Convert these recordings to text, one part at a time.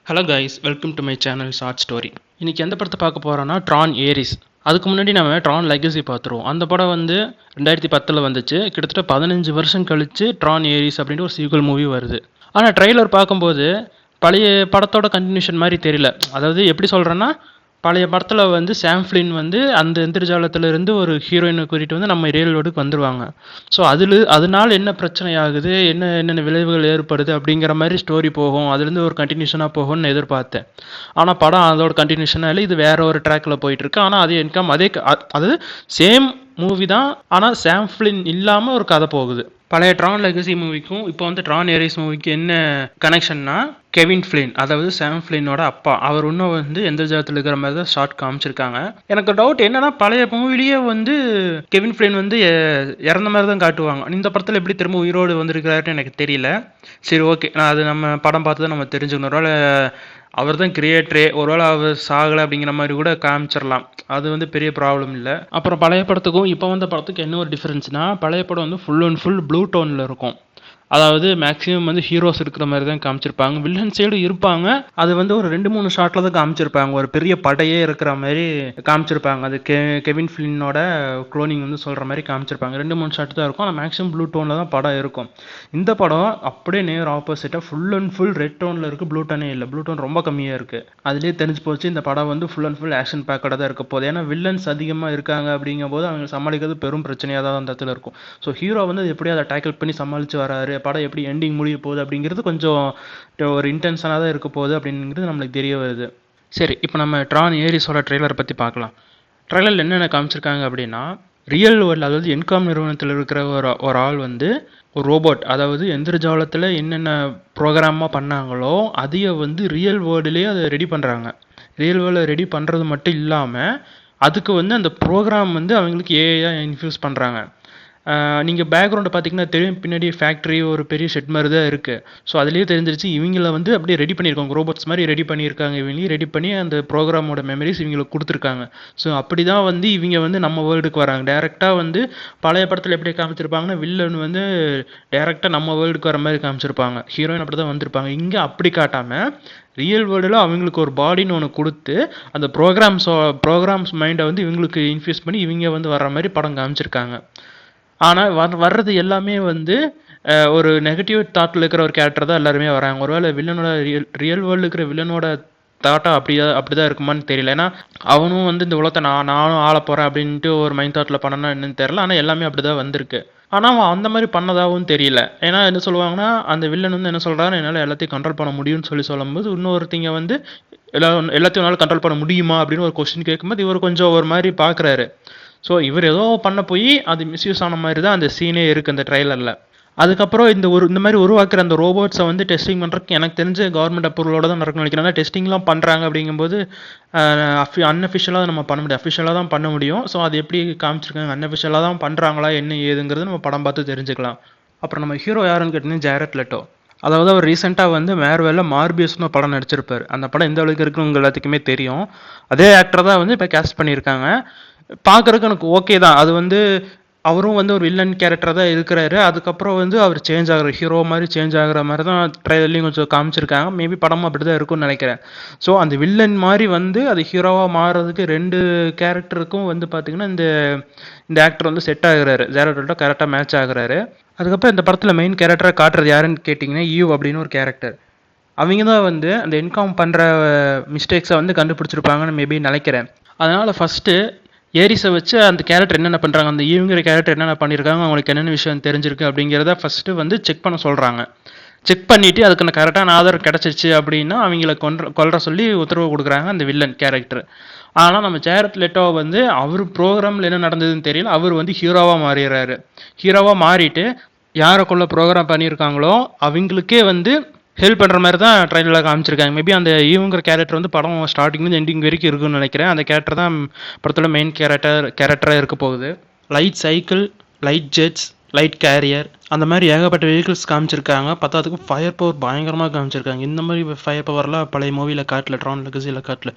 Hello guys, welcome to my channel short story. இன்றைக்கி எந்த படத்தை பார்க்க போகிறோன்னா ட்ரான் ஏரிஸ். அதுக்கு முன்னாடி நம்ம ட்ரான் லெகசி பார்த்துருவோம். அந்த படம் வந்து 2010 வந்துச்சு. கிட்டத்தட்ட 15 வருஷம் கழித்து ட்ரான் ஏரிஸ் அப்படின்ட்டு ஒரு சீக்வல் மூவி வருது. ஆனால் ட்ரெய்லர் பார்க்கும்போது பழைய படத்தோட கண்டினியூஷன் மாதிரி தெரியல. அதாவது எப்படி சொல்கிறேன்னா, பழைய படத்தில் வந்து சாம் ஃப்ளின் வந்து அந்த எந்திரஜாலத்திலிருந்து ஒரு ஹீரோயினை கூட்டிகிட்டு வந்து நம்ம ரியல் வேர்ல்டுக்கு வந்துடுவாங்க. ஸோ அதனால என்ன பிரச்சனை ஆகுது, என்னென்ன விளைவுகள் ஏற்படுது அப்படிங்கிற மாதிரி ஸ்டோரி போகும். அதுலேருந்து ஒரு கண்டினியூஷனாக போகும்னு எதிர்பார்த்தேன். ஆனால் படம் அதோட கண்டினியூஷனாக இல்லை, இது வேற ஒரு ட்ராக்கில் போயிட்டுருக்கு. ஆனால் அது இன்கம் அதாவது சேம் மூவி தான், ஆனால் சாம் ஃப்ளின் இல்லாமல் ஒரு கதை போகுது. பழைய ட்ரான் லெகசி மூவிக்கும் இப்போ வந்து ட்ரான் ஏரிஸ் மூவிக்கு என்ன கனெக்ஷன்னா, கெவின் ஃப்ளின், அதாவது சாம் ஃப்ளினோட அப்பா, அவர் இன்னும் வந்து எந்த ஜாதத்தில் இருக்கிற மாதிரி தான் ஷார்ட் காமிச்சிருக்காங்க. எனக்கு டவுட் என்னன்னா, பழைய மூவிலேயே வந்து கெவின் ஃப்ளின் வந்து இறந்த மாதிரி தான் காட்டுவாங்க. இந்த படத்தில் எப்படி திரும்ப உயிரோடு வந்திருக்கிறாருன்னு எனக்கு தெரியல. சரி, ஓகே, நான் அது நம்ம படம் பார்த்து தான் நம்ம தெரிஞ்சுக்கணும். ஒருவேளை அவர் தான் கிரியேட்டரே, ஒருவேளை அவர் சாகலை அப்படிங்கிற மாதிரி கூட காமிச்சிடலாம். அது வந்து பெரிய ப்ராப்ளம் இல்லை. அப்புறம் பழைய படத்துக்கும் இப்போ வந்த படத்துக்கும் என்ன ஒரு டிஃப்ரென்ஸ்னால், பழைய படம் வந்து ஃபுல் அண்ட் ஃபுல் ப்ளூ டோனில் இருக்கும். அதாவது மேக்ஸிமம் வந்து ஹீரோஸ் இருக்கிற மாதிரி தான் காமிச்சிருப்பாங்க. வில்லன் சைடு இருப்பாங்க, அது வந்து ஒரு 2-3 ஷாட்டில் தான் காமிச்சிருப்பாங்க. ஒரு பெரிய படையே இருக்கிற மாதிரி காமிச்சிருப்பாங்க. அது கெவின் ஃப்ளினோட க்ளோனிங் வந்து சொல்கிற மாதிரி காமிச்சிருப்பாங்க. 2-3 ஷாட் தான் இருக்கும். ஆனால் மேக்ஸிமம் ப்ளூ டோனில் தான் படம் இருக்கும். இந்த படம் அப்படியே நேர் ஆப்போசிட்டாக ஃபுல் அண்ட் ஃபுல் ரெட் டோனில் இருக்குது. ப்ளூ டோனே இல்லை. ப்ளூ டோன் ரொம்ப கம்மியாக இருக்குது. அதுலேயே தெரிஞ்சு போச்சு இந்த படம் வந்து ஃபுல் அண்ட் ஃபுல் ஆக்ஷன் பேக்கடாக தான் இருக்க போகுது. ஏன்னா வில்லன்ஸ் அதிகமாக இருக்காங்க அப்படிங்கும் போது அவங்க சமாளிக்கிறது பெரும் பிரச்சனையாக தான் அந்த இடத்துல இருக்கும். ஸோ ஹீரோ வந்து எப்படியோ அதை டேக்கிள் பண்ணி சமாளித்து வராரு. படம் எப்படி எண்டிங் முடிய போகுது அப்படிங்கிறது கொஞ்சம் ஒரு இன்டென்ஷனாக தான் இருக்க போகுது அப்படிங்கிறது நம்மளுக்கு தெரிய வருது. சரி, இப்போ நம்ம ட்ரான் ஏரிஸோட ட்ரெய்லரை பற்றி பார்க்கலாம். ட்ரெய்லரில் என்னென்ன காமிச்சிருக்காங்க அப்படின்னா, ரியல் வேர்ல்டு, அதாவது என்காம் நிறுவனத்தில் இருக்கிற ஒரு ஆள் வந்து ஒரு ரோபோட், அதாவது எந்திரஜாலத்தில் என்னென்ன ப்ரோக்ராமாக பண்ணாங்களோ அதையை வந்து ரியல் வேர்ல்டுலேயே அதை ரெடி பண்ணுறாங்க. ரியல் வேர்ல்டில் ரெடி பண்ணுறது மட்டும் இல்லாமல் அதுக்கு வந்து அந்த ப்ரோக்ராம் வந்து அவங்களுக்கு ஏஐயாக இன்ஃப்யூஸ் பண்ணுறாங்க. நீங்கள் பேக்ரவுண்டை பார்த்தீங்கன்னா தெரியும், பின்னாடி ஃபேக்ட்ரி ஒரு பெரிய ஷெட் மாதிரி தான் இருக்குது. ஸோ அதுலேயே தெரிஞ்சிருச்சு இவங்கள வந்து அப்படியே ரெடி பண்ணியிருக்காங்க, ரோபோட்ஸ் மாதிரி ரெடி பண்ணியிருக்காங்க. இவங்களையும் ரெடி பண்ணி அந்த ப்ரோக்ராமோட மெமரிஸ் இவங்களுக்கு கொடுத்துருக்காங்க. ஸோ அப்படி தான் வந்து இவங்க வந்து நம்ம வேர்ல்டுக்கு வராங்க. டேரெக்டாக வந்து பழைய படத்தில் எப்படி காமிச்சிருப்பாங்கன்னா, வில்லன் வந்து டேரெக்டாக நம்ம வேர்ல்டுக்கு வர மாதிரி காமிச்சிருப்பாங்க. ஹீரோயின் அப்படி தான் வந்திருப்பாங்க. இங்கே அப்படி காட்டாமல் ரியல் வேர்ல்டில் அவங்களுக்கு ஒரு பாடின்னு ஒன்று கொடுத்து அந்த ப்ரோக்ராம்ஸ் மைண்டை வந்து இவங்களுக்கு இன்ஃப்யூஸ் பண்ணி இவங்க வந்து வர்ற மாதிரி படம் காமிச்சிருக்காங்க. ஆனால் வர்றது எல்லாமே வந்து ஒரு நெகட்டிவ் தாட்டில் இருக்கிற ஒரு கேரக்டர் தான் எல்லாருமே வராங்க. ஒருவேளை வில்லனோட ரியல் வேர்ல்டு இருக்கிற வில்லனோட தாட்டா அப்படிதான் இருக்குமான்னு தெரியல. ஏன்னா அவனும் வந்து இந்த உலகத்தை நானும் ஆள போகிறேன் அப்படின்ட்டு ஒரு மைண்ட் தாட்டில் பண்ணனா என்னன்னு தெரியல. ஆனால் எல்லாமே அப்படி தான் வந்திருக்கு. ஆனால் அவன் அந்த மாதிரி பண்ணதாகவும் தெரியல. ஏன்னா என்ன சொல்லுவாங்கன்னா, அந்த வில்லன் வந்து என்ன சொல்கிறாரு, என்னால் எல்லாத்தையும் கண்ட்ரோல் பண்ண முடியும்னு சொல்லும்போது இன்னொருத்தங்க வந்து எல்லாத்தையும் என்னால் கண்ட்ரோல் பண்ண முடியுமா அப்படின்னு ஒரு கொஸ்டின் கேட்கும்போது இவர் கொஞ்சம் ஒரு மாதிரி பார்க்குறாரு. ஸோ இவர் ஏதோ பண்ண போய் அது மிஸ்யூஸ் ஆன மாதிரி தான் அந்த சீனே இருக்குது அந்த ட்ரெய்லரில். அதுக்கப்புறம் இந்த மாதிரி உருவாக்குற அந்த ரோபோட்ஸை வந்து டெஸ்டிங் பண்ணுறதுக்கு எனக்கு தெரிஞ்ச கவர்மெண்ட் அப்ரூவலோட தான் நடக்கணும்னு நினைக்கிறேன். டெஸ்டிங்லாம் பண்ணுறாங்க அப்படிங்கும்போது அன்அஃபிஷியலாக நம்ம பண்ண முடியும், அஃபிஷியலாக தான் பண்ண முடியும். ஸோ அது எப்படி காமிச்சிருக்காங்க, அன்அஃபிஷியலாக தான் பண்ணுறாங்களா என்ன ஏதுங்கிறது நம்ம படம் பார்த்து தெரிஞ்சுக்கலாம். அப்புறம் நம்ம ஹீரோ யாருன்னு கேட்டிங்கன்னா ஜாரட் லெட்டோ. அதாவது அவர் ரீசெண்டாக வந்து மேர்வெல்ல மார்பியஸ்னு படம் நடிச்சிருப்பார். அந்த படம் எந்த அளவுக்கு இருக்குன்னு உங்கள் எல்லாத்துக்குமே தெரியும். அதே ஆக்டர் தான் வந்து இப்போ கேஸ்ட் பண்ணியிருக்காங்க. பார்க்குறதுக்கு எனக்கு ஓகே தான். அது வந்து அவரும் வந்து ஒரு வில்லன் கேரக்டர் தான் இருக்கிறாரு. அதுக்கப்புறம் வந்து அவர் சேஞ்ச் ஆகிற ஹீரோ மாதிரி சேஞ்ச் ஆகிற மாதிரி தான் ட்ரெய்லர்லையும் கொஞ்சம் காமிச்சிருக்காங்க. மேபி படமும் அப்படி தான் இருக்கும்னு நினைக்கிறேன். ஸோ அந்த வில்லன் மாதிரி வந்து அது ஹீரோவாக மாறுறதுக்கு 2 கேரக்டருக்கும் வந்து பார்த்திங்கன்னா இந்த ஆக்டர் வந்து செட் ஆகுறாரு. ஜாரட் லெட்டோ கரெக்டாக மேட்ச் ஆகுறாரு. அதுக்கப்புறம் இந்த படத்தில் மெயின் கேரக்டரை காட்டுறது யாருன்னு கேட்டிங்கன்னா ஈவ் அப்படின்னு ஒரு கேரக்டர். அவங்க தான் வந்து அந்த என்காம் பண்ணுற மிஸ்டேக்ஸை வந்து கண்டுபிடிச்சிருப்பாங்கன்னு மேபி நினைக்கிறேன். அதனால் ஃபஸ்ட்டு ஏரிஸை வச்சு அந்த கேரக்டர் என்னென்ன பண்ணுறாங்க, அந்த ஈவுங்கிற கேரக்டர் என்னென்ன பண்ணியிருக்காங்க, அவங்களுக்கு என்னென்ன விஷயம் தெரிஞ்சிருக்கு அப்படிங்கிறத ஃபஸ்ட்டு வந்து செக் பண்ண சொல்கிறாங்க. செக் பண்ணிவிட்டு அதுக்கு கரெக்டான ஆதாரம் கிடச்சிருச்சு அப்படின்னா அவங்கள கொல்ற சொல்லி உத்தரவு கொடுக்குறாங்க அந்த வில்லன் கேரக்டர். ஆனால் நம்ம ஜாரட் லெட்டோ வந்து அவர் ப்ரோக்ராமில் என்ன நடந்ததுன்னு தெரியல, அவர் வந்து ஹீரோவாக மாறிடுறாரு. ஹீரோவாக மாறிட்டு யாரை கொள்ள ப்ரோக்ராம் பண்ணியிருக்காங்களோ அவங்களுக்கே வந்து ஹெல்ப் பண்ணுற மாதிரி தான் ட்ரெயிலரில் காமிச்சிருக்காங்க. மேபி அந்த ஈவுங்கிற கேரக்டர் வந்து படம் ஸ்டார்டிங்லேருந்து எண்டிங் வரைக்கும் இருக்குன்னு நினைக்கிறேன். அந்த கேரக்டர் தான் படத்தோட மெயின் கேரக்டராக இருக்க போகுது. Light cycle, light jets, light carrier, அந்த மாதிரி ஏகப்பட்ட வெஹிக்கிள்ஸ் காமிச்சிருக்காங்க. பத்தாததுக்கு ஃபயர் பவர் பயங்கரமாக காமிச்சிருக்காங்க. இந்த மாதிரி ஃபயர் பவர்லாம் பழைய மூவியில் காட்டல, ட்ரான் லெகசியில் காட்டல.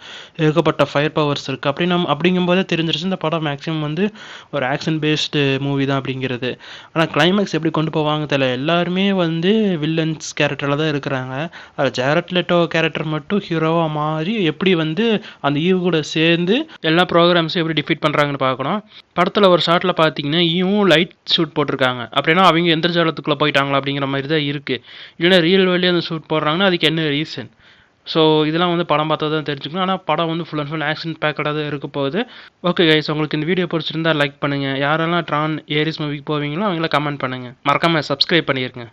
ஏகப்பட்ட ஃபயர் பவர்ஸ் இருக்குது. அப்படிங்கும்போதே தெரிஞ்சிருச்சு இந்த படம் மேக்ஸிமம் வந்து ஒரு ஆக்ஷன் பேஸ்டு மூவி தான் அப்படிங்கிறது. ஆனால் கிளைமேக்ஸ் எப்படி கொண்டு போவாங்க தெரியல. எல்லாருமே வந்து வில்லன்ஸ் கேரக்டரில் தான் இருக்கிறாங்க. அதில் ஜாரட் லெட்டோ கேரக்டர் மட்டும் ஹீரோவாக மாறி எப்படி வந்து அந்த ஈவு கூட சேர்ந்து எல்லா ப்ரோக்ராம்ஸும் எப்படி டிஃபீட் பண்ணுறாங்கன்னு பார்க்கணும். படத்தில் ஒரு ஷாட்டில் பார்த்தீங்கன்னா ஈவும் லைட் ஷூட் போட்டிருக்காங்க. அப்படின்னா அவங்க எந்திரஜாலத்துக்குள்ளே போயிட்டாங்களா அப்படிங்கிற மாதிரி தான் இருக்குது. இல்லைன்னா ரியல் வேலையே அந்த ஷூட் போடுறாங்கன்னா அதுக்கு என்ன ரீசன்? ஸோ இதெல்லாம் வந்து படம் பார்த்தா தான் தெரிஞ்சுக்கணும். ஆனால் படம் வந்து ஃபுல் அண்ட் ஃபுல் ஆக்ஷன் பேக்கடாக தான் இருக்க போகுது. ஓகே கைஸ், உங்களுக்கு இந்த வீடியோ பிடிச்சிருந்தா லைக் பண்ணுங்கள். யாரெல்லாம் ட்ரான் ஏரிஸ் மூவிக்கு போவீங்களோ அவங்கள கமெண்ட் பண்ணுங்கள். மறக்காமல் சப்ஸ்கிரைப் பண்ணியிருங்க.